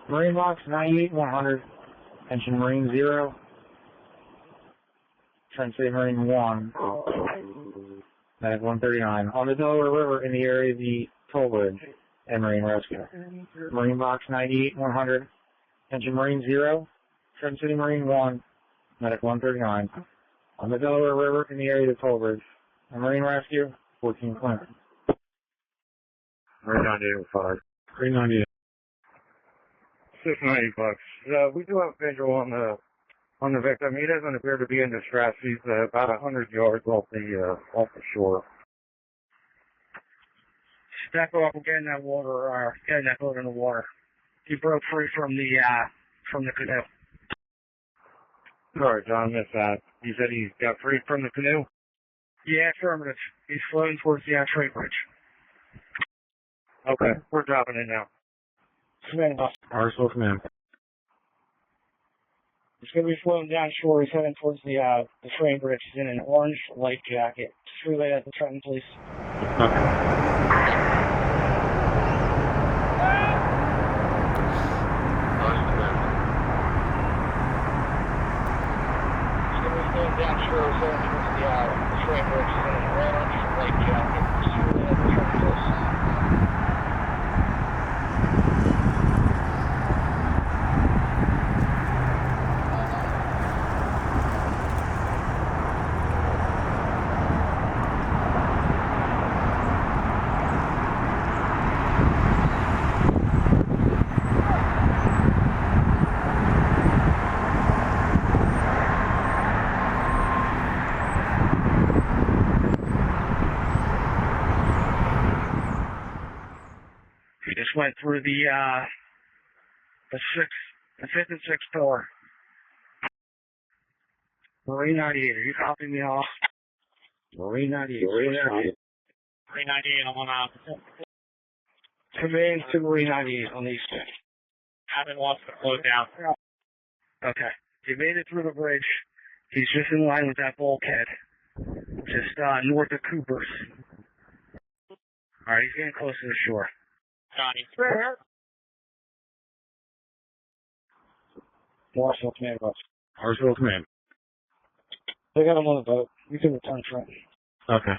Marine box 98-100. Attention Marine 0. Trenton City Marine 1. Medic 139. On the Delaware River in the area of the toll bridge and Marine Rescue. Marine box 98-100. Attention Marine 0. Trenton City Marine 1. Medic 139. On the Delaware River in the area of the toll bridge and Marine Rescue 14 Clinton. Marine 98-5. Marine 98. 690 bucks. We do have a visual on the victim. He doesn't appear to be in distress. He's about 100 yards off the shore. Step up and get in that water, or get in that boat in the water. He broke free from the canoe. Sorry, John, missed that. You said he got free from the canoe? Yeah, affirmative. He's floating towards the freight bridge. Okay, we're dropping in now. Command bus. Morrisville Command. He's going to be floating down shore. He's heading towards the frame bridge. He's in an orange life jacket. Just relay that to Trenton, please. Okay. Down shore, heading towards the frame bridge. He's in an orange life jacket. Just relay that to Trenton, please. Went through the fifth and sixth pillar. Marine 98, are you copying me off? Marine 98. Marine 98 on Command to Marine 98 on the east end. Haven't lost the float down. Okay. He made it through the bridge. He's just in line with that bulkhead. Just north of Cooper's. Alright, he's getting close to the shore. Johnny. Morrisville Command bus. Morrisville Command. They got him on the boat. We can return Trenton. Okay.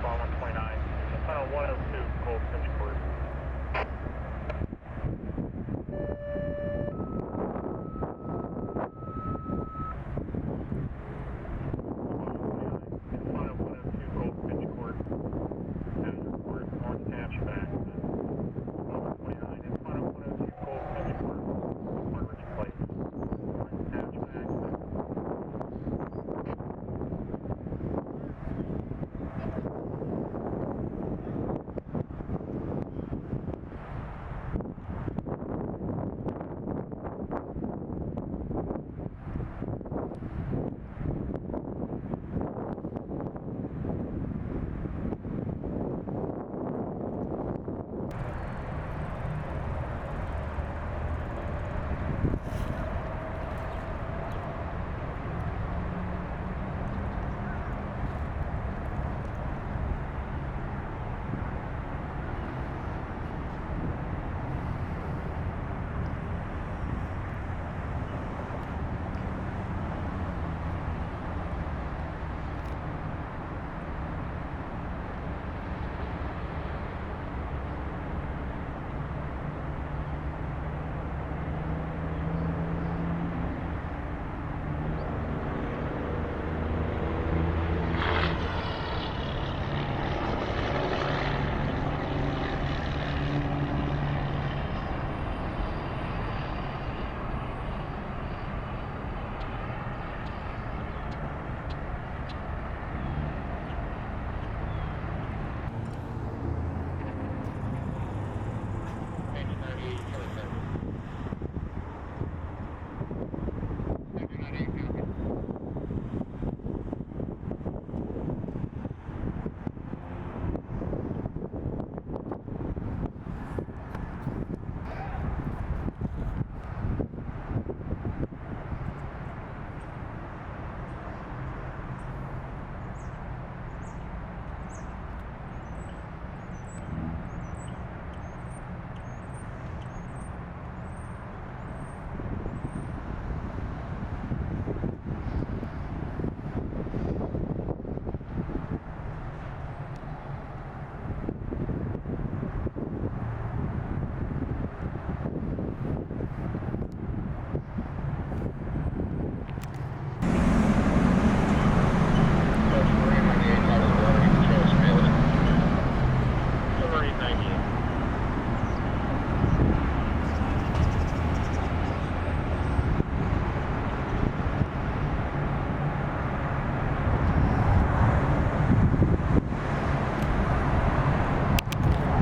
spawn 129. Final 102, Gold Finch Court.